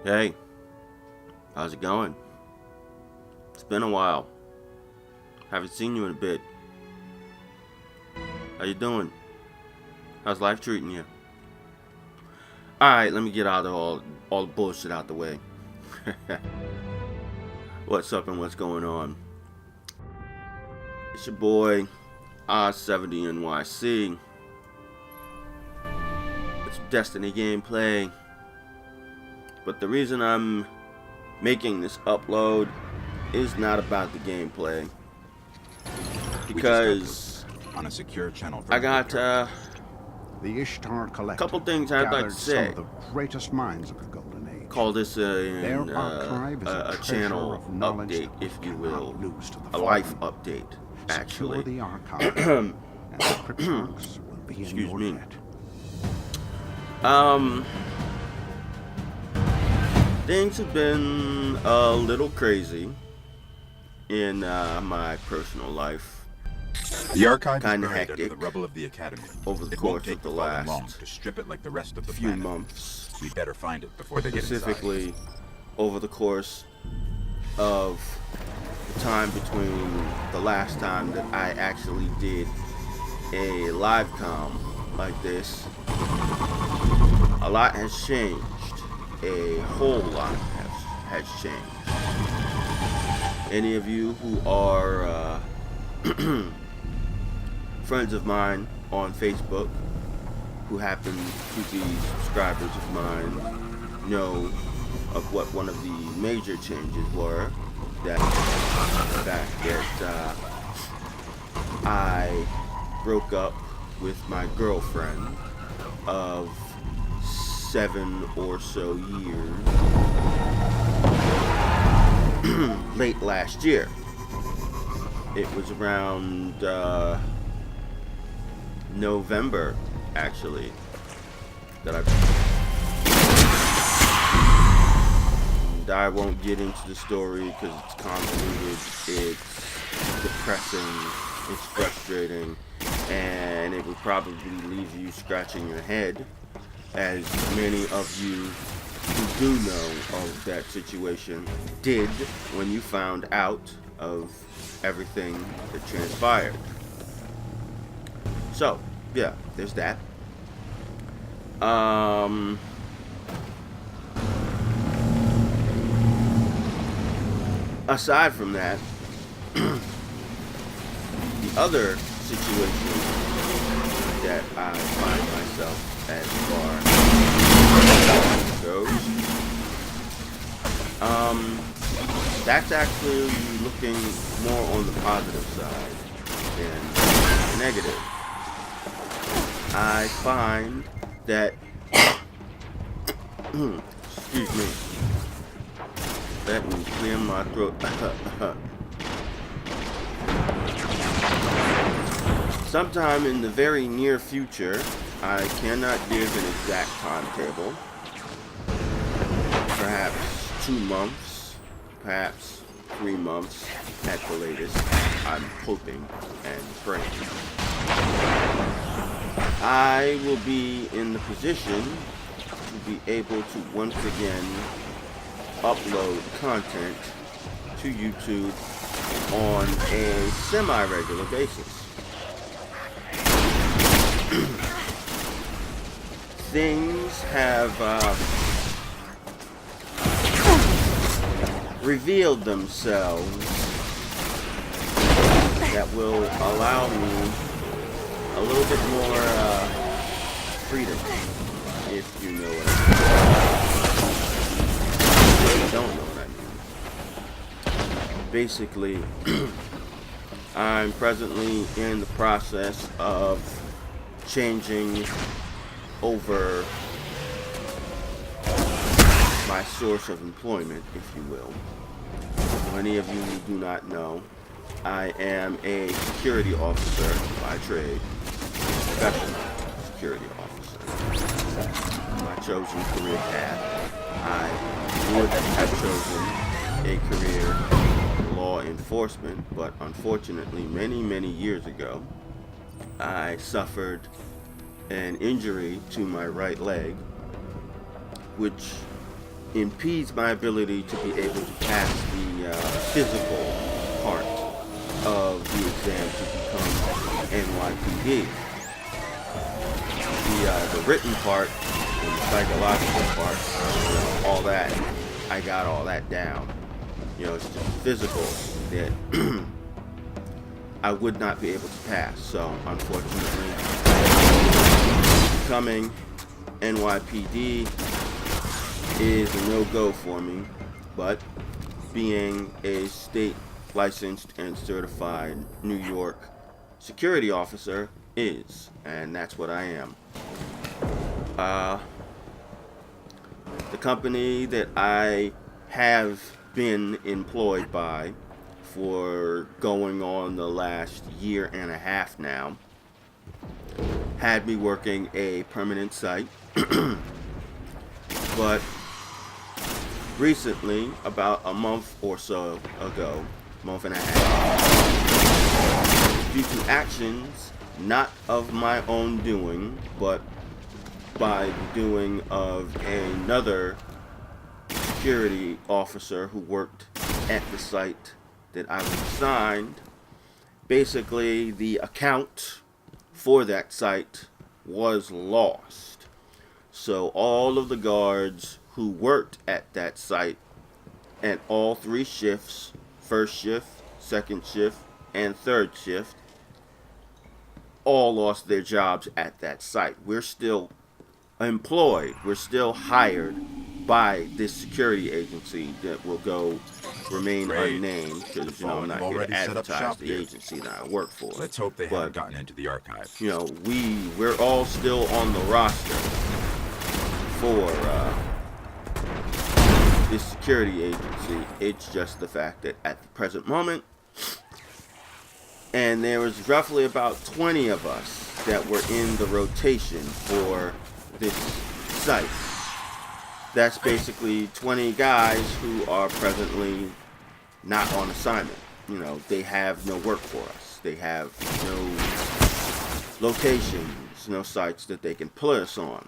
Hey, how's it going? It's been a while. Haven't seen you in a bit. How you doing? How's life treating you? Alright, let me get out of all the bullshit out the way. What's up and what's going on? It's your boy, Oz70NYC. It's Destiny gameplay. But the reason I'm making this upload is not about the gameplay. Because on a secure channel I got the Ishtar a couple things I'd like to say. Some of the greatest minds of the Golden Age. Call this a channel update, if you will. A life update, actually. Secure the archive, and the cryptarchs will be in Excuse your me. debt. Things have been a little crazy in my personal life. The archive Kind is of buried hectic under the rubble of the academy. over the It won't course take of the the Fallen long last to strip it like the rest of the few planet. months. We better find it before they get inside. Specifically, over the course of the time between the last time that I actually did a live comm like this, a lot has changed. A whole lot has changed. Any of you who are friends of mine on Facebook who happen to be subscribers of mine know of what one of the major changes were. That the fact that I broke up with my girlfriend of 7 or so years late last year. It was around November, actually, that I won't get into the story because it's convoluted, it's depressing, it's frustrating, and it would probably leave you scratching your head, as many of you who do know of that situation did when you found out of everything that transpired. So, yeah, there's that. Aside from that, the other situation that I find myself as far as goes, that's actually looking more on the positive side than the negative. I find that excuse me, let me clear my throat. Sometime in the very near future, I cannot give an exact timetable, perhaps 2 months, perhaps 3 months at the latest, I'm hoping and praying. I will be in the position to be able to once again upload content to YouTube on a semi-regular basis. Things have revealed themselves that will allow me a little bit more freedom, if you know what I mean. If you don't know what I mean. Basically, I'm presently in the process of changing over my source of employment, if you will. For any of you who do not know, I am a security officer by trade, professional security officer. My chosen career path. I would have chosen a career in law enforcement, but unfortunately many years ago, I suffered an injury to my right leg, which impedes my ability to be able to pass the physical part of the exam to become NYPD. The written part and the psychological part, all that, I got all that down. It's just physical that I would not be able to pass. So, unfortunately, becoming NYPD is a no-go for me, but being a state licensed and certified New York security officer is, and that's what I am. The company that I have been employed by for going on the last year and a half now had me working a permanent site, but recently, about a month or so ago, month and a half, due to actions not of my own doing, but by the doing of another security officer who worked at the site that I was assigned, basically the account for that site was lost. So all of the guards who worked at that site at all three shifts, first shift, second shift, and third shift, all lost their jobs at that site. We're still employed, we're still hired by this security agency that will remain unnamed, because I'm not here to advertise the agency that I work for. Let's hope they haven't gotten into the archive. We're all still on the roster for this security agency. It's just the fact that at the present moment, and there was roughly about 20 of us that were in the rotation for this site. That's basically 20 guys who are presently not on assignment. They have no work for us. They have no locations, no sites that they can put us on.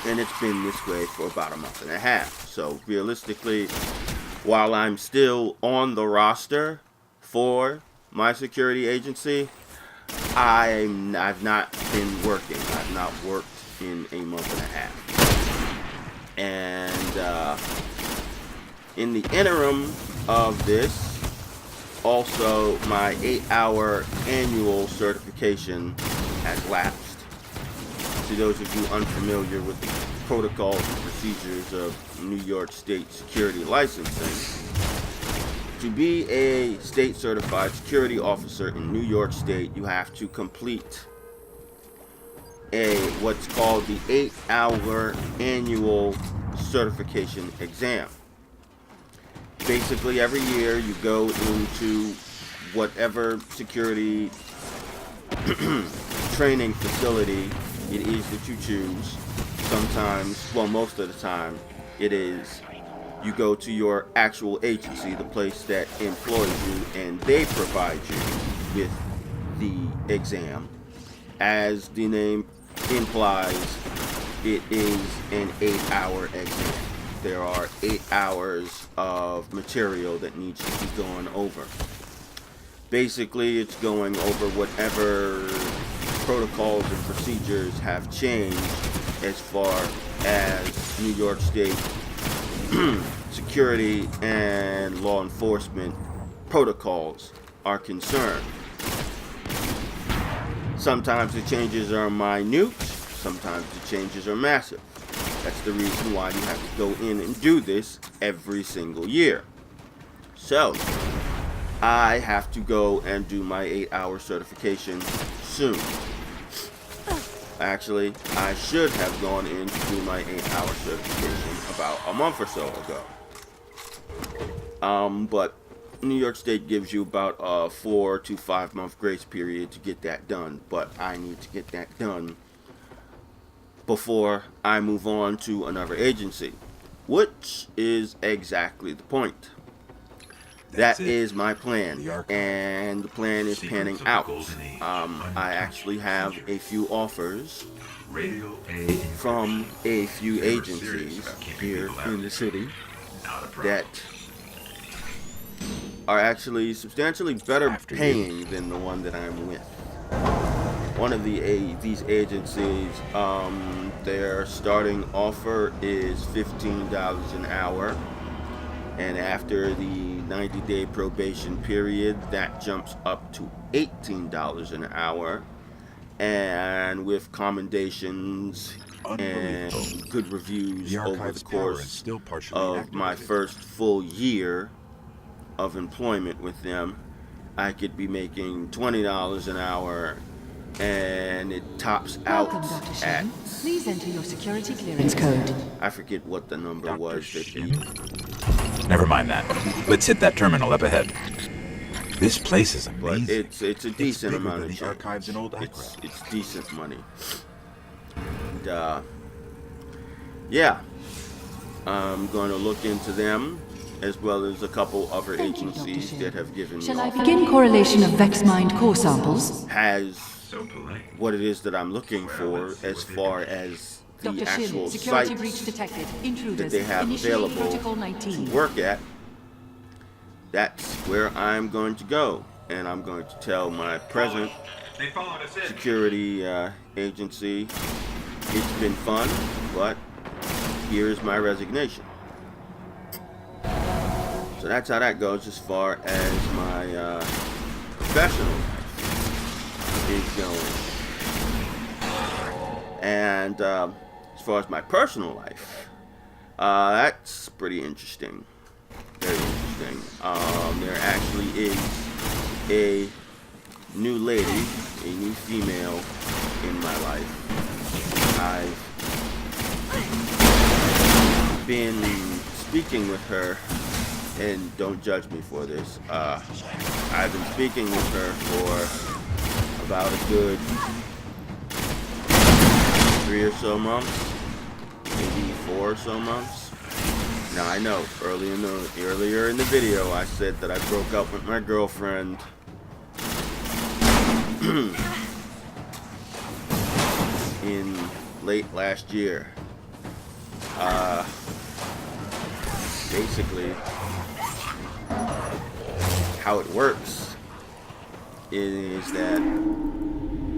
And it's been this way for about a month and a half. So realistically, while I'm still on the roster for my security agency, I've not been working. I've not worked in a month and a half. And in the interim of this, also my 8-hour annual certification has lapsed. To those of you unfamiliar with the protocols and procedures of New York State security licensing, to be a state certified security officer in New York State, you have to complete what's called the 8-hour annual certification exam. Basically, every year you go into whatever security training facility it is that you choose. Sometimes, well, most of the time, it is you go to your actual agency, the place that employs you, and they provide you with the exam. As the name implies, it is an 8-hour exam. There are 8 hours of material that needs to be gone over. Basically, it's going over whatever protocols and procedures have changed as far as New York State security and law enforcement protocols are concerned. Sometimes the changes are minute, sometimes the changes are massive. That's the reason why you have to go in and do this every single year. So, I have to go and do my 8-hour certification soon. Actually, I should have gone in to do my 8-hour certification about a month or so ago. But New York State gives you about a 4 to 5 month grace period to get that done. But I need to get that done before I move on to another agency, which is exactly the point. that That's it. is my plan, The archive. and the plan is Secrets panning of the out. Golden Age. I actually have a few offers Radio A from a few They were serious agencies about keeping here people out. in the city Not a problem. that are actually substantially better After you. paying than the one that I'm with. One of these agencies, their starting offer is $15 an hour, and after the 90-day probation period, that jumps up to $18 an hour, and with commendations and Unbelievable. good reviews The over archive's the power is course still partially of my activated. first full year of employment with them, I could be making $20 an hour, and it tops out Welcome, Dr. at, Shin. Please enter your security clearance code. I forget what the number was that he, Never mind that. Let's hit that terminal up ahead. This place is but amazing. it's a decent bigger amount than of the change. archives in old It's Accra. decent money. And yeah, I'm going to look into them, as well as a couple other Thank you, agencies Dr. that have given me Shall I offers. begin correlation of Vexmind core samples? Has So polite. what it is that I'm looking for as far as the Dr. actual Shin, security sites breach detected. that Intruders. they have Initiate available protocol to 19. work at. That's where I'm going to go, and I'm going to tell my present They followed us in. security agency, it's been fun, but here's my resignation. So that's how that goes as far as my professional life is going. And as far as my personal life, that's pretty interesting. Very interesting. There actually is a new lady, a new female in my life. I've been speaking with her, and don't judge me for this. I've been speaking with her for about a good 3 or so months, maybe 4 or so months. Now I know earlier in the video I said that I broke up with my girlfriend in late last year. Basically, how it works is that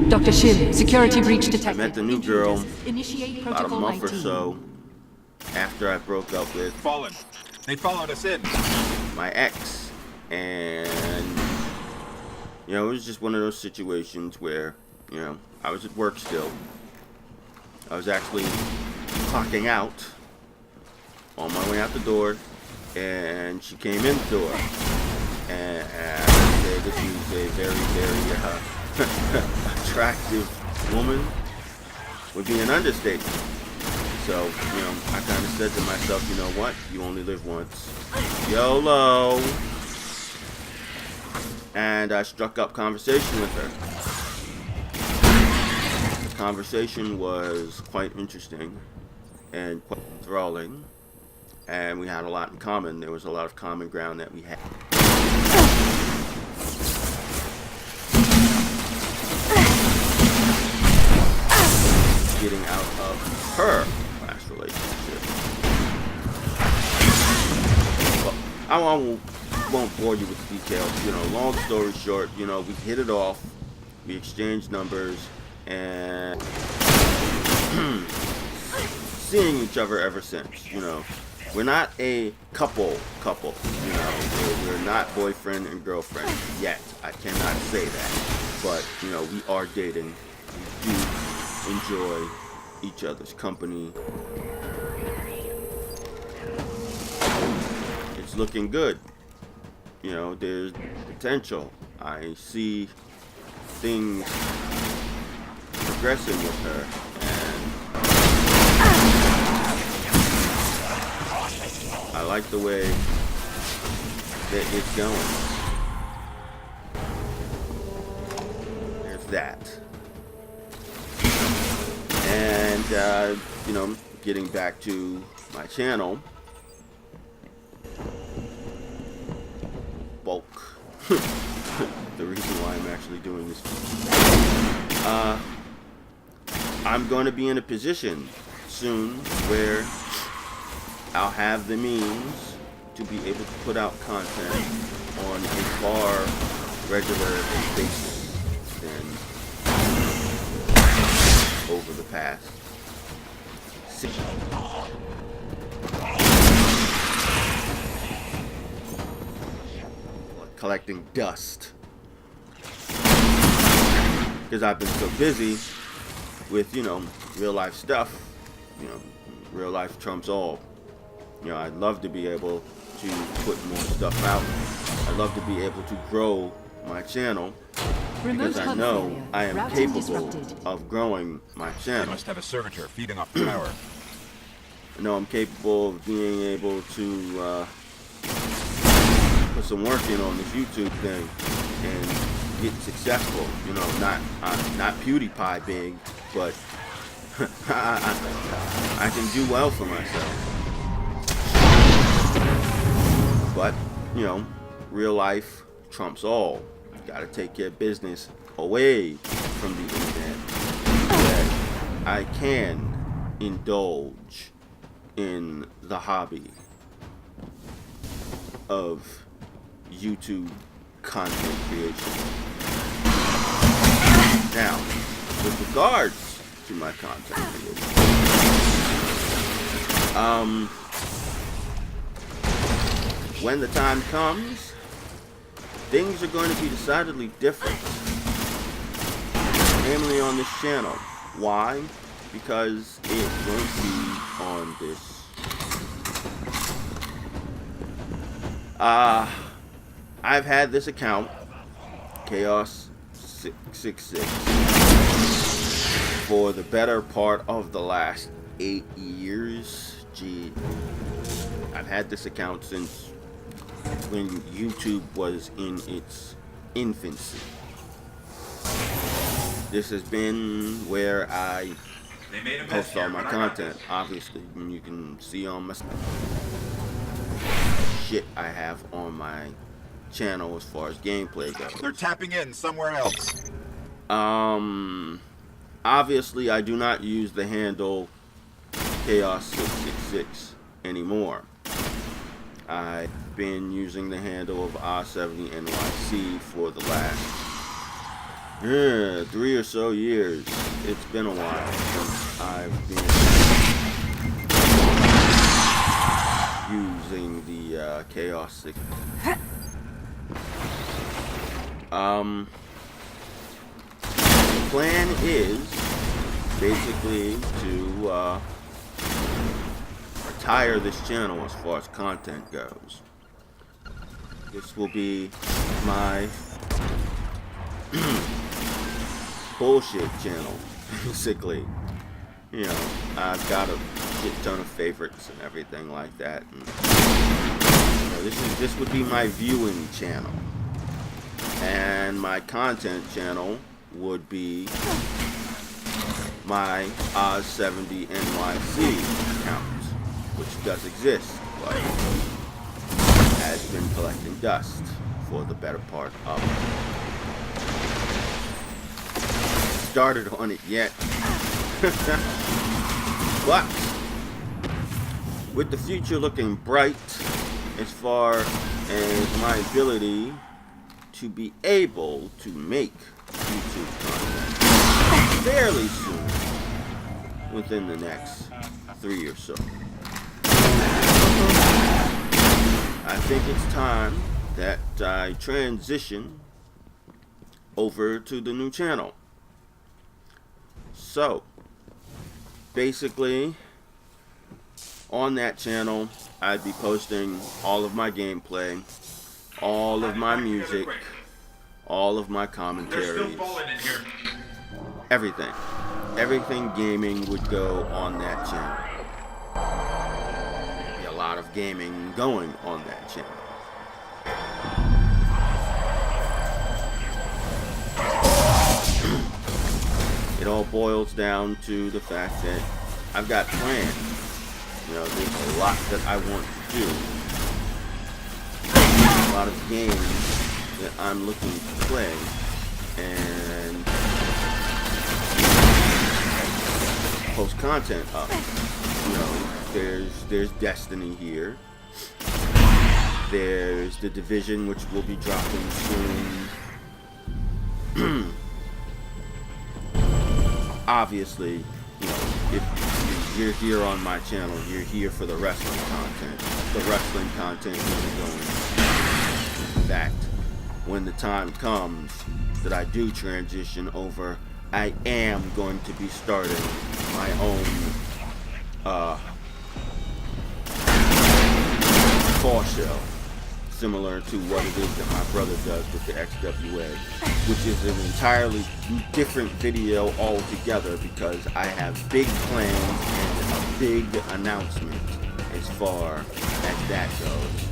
Dr. Shin, security breach detected. I met the new girl Intruders. Initiate about a protocol month 19. or so after I broke up with Fallen. They followed us in. my ex, and you know, it was just one of those situations where, you know, I was at work still. I was actually clocking out on my way out the door, and she came in the door, and I would say this was a very, very attractive woman, would be an understatement. So, you know, I kind of said to myself, you know what, you only live once. YOLO! And I struck up conversation with her. The conversation was quite interesting and quite enthralling, and we had a lot in common. There was a lot of common ground that we had. Getting out of her last relationship. Well, I won't bore you with the details. You know, long story short, you know, we hit it off, we exchanged numbers, and seeing each other ever since. You know, we're not a couple. You know, we're not boyfriend and girlfriend yet. I cannot say that, but you know, we are dating. We do enjoy each other's company. It's looking good. You know, there's potential. I see things progressing with her, and I like the way that it's going. There's that. And, you know, getting back to my channel, bulk. The reason why I'm actually doing this. I'm going to be in a position soon where I'll have the means to be able to put out content on a far regular basis than over the past 6 collecting dust because I've been so busy with, you know, real life stuff. You know, real life trumps all. You know, I'd love to be able to put more stuff out. I'd love to be able to grow my channel because I know I am capable of growing my You channel. must have a servitor feeding off the power. I know I'm capable of being able to put some work in on this YouTube thing and get successful. You know, not PewDiePie big, but I can do well for myself. But, you know, real life trumps all. You gotta take care of business away from the internet so that I can indulge in the hobby of YouTube content creation. Now, with regards to my content creation, when the time comes, things are going to be decidedly different, namely on this channel. Why? Because it's going to be on this. I've had this account, Chaos666, for the better part of the last 8 years. Gee, I've had this account since when YouTube was in its infancy. This has been where I post all my content. Obviously, you can see on my shit I have on my channel as far as gameplay goes. They're tapping in somewhere else. Obviously I do not use the handle Chaos666 anymore. I've been using the handle of R70NYC for the last 3 or so years. It's been a while since I've been using the Chaos6. The plan is basically to retire this channel as far as content goes. This will be my bullshit channel, basically. You know, I've got a shit ton of favorites and everything like that. And, you know, this would be my viewing channel, and my content channel would be my Oz70NYC account, which does exist, but has been collecting dust for the better part of it. Started on it yet. But with the future looking bright as far as my ability to be able to make YouTube content fairly soon, within the next 3 or so, I think it's time that I transition over to the new channel. So basically, on that channel, I'd be posting all of my gameplay, all of my music, all of my commentaries, everything. Everything gaming would go on that channel. There'd be a lot of gaming going on that channel. It all boils down to the fact that I've got plans. You know, there's a lot that I want to do. a lot of games that I'm looking to play, and post content up. You know, there's Destiny here. There's The Division, which will be dropping soon. Obviously, you know, if you're here on my channel, you're here for the wrestling content. The wrestling content is going. In fact, when the time comes that I do transition over, I am going to be starting my own call show, similar to what it is that my brother does with the XWA, which is an entirely different video altogether, because I have big plans and a big announcement as far as that goes,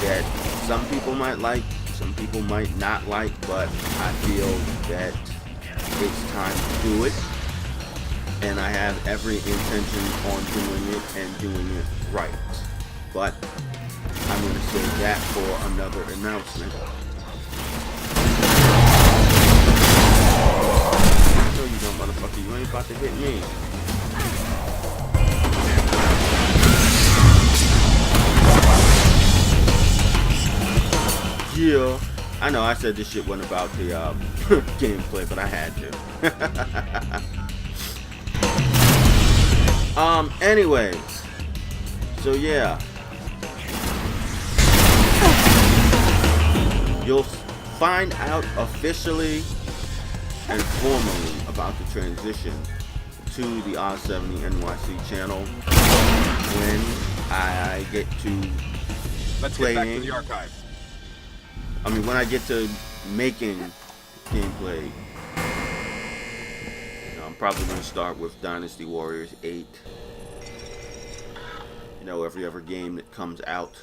that some people might like, some people might not like, but I feel that it's time to do it, and I have every intention on doing it and doing it right. But I'm going to save that for another announcement. No, you don't, motherfucker. You ain't about to hit me. Yeah. I know I said this shit wasn't about the gameplay, but I had to. Anyways. So yeah. You'll find out officially and formally about the transition to the R70 NYC channel when I get to Let's get back to the archive. I mean, when I get to making gameplay. You know, I'm probably going to start with Dynasty Warriors 8. You know, every other game that comes out.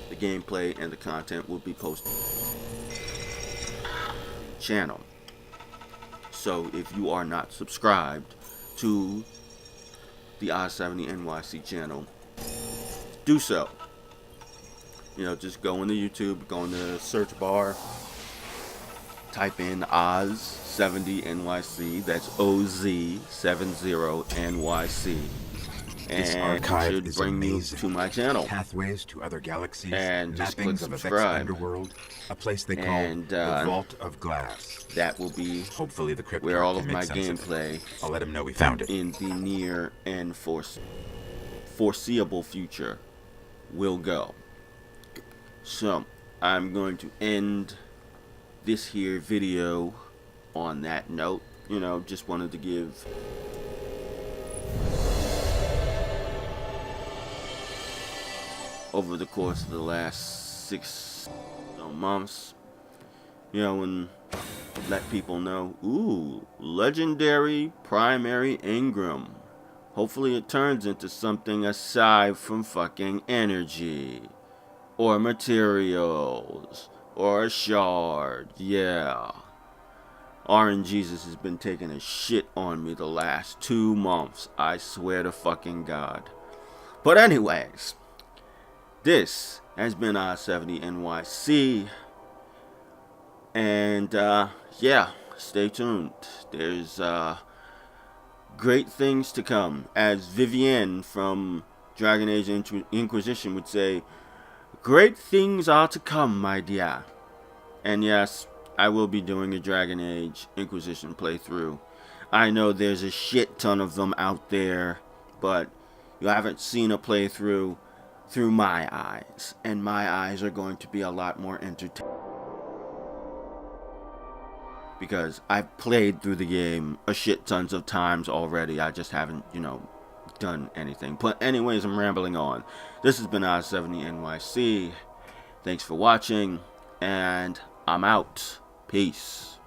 The gameplay and the content will be posted channel. So if you are not subscribed to the I-70 NYC channel, do so. You know, just go into YouTube, go in the search bar, type in Oz70 NYC, that's OZ70 NYC. This And archive it should is bring you amazing. to my channel. Pathways to other galaxies, And just click mappings of a Vex subscribe. underworld, a place they call And, the Vault of Glass. That will be Hopefully the crypto where all can of make my sense of it. gameplay I'll let him know we found it. in the near and foreseeable future will go. So I'm going to end this here video on that note. You know, just wanted to give over the course of the last 6 months, you know, and let people know, ooh, legendary primary Ingram. Hopefully it turns into something aside from fucking energy or materials or a shard. Yeah. RNGesus has been taking a shit on me the last 2 months. I swear to fucking God. But anyways, this has been I-70 NYC. And yeah, stay tuned. There's great things to come. As Vivienne from Dragon Age Inquisition would say, great things are to come, my dear. And yes, I will be doing a Dragon Age Inquisition playthrough. I know there's a shit ton of them out there, but you haven't seen a playthrough through my eyes, and my eyes are going to be a lot more entertaining, because I've played through the game a shit tons of times already. I just haven't, you know, done anything. But anyways, I'm rambling on. This has been I-70 NYC. Thanks for watching, and I'm out. Peace.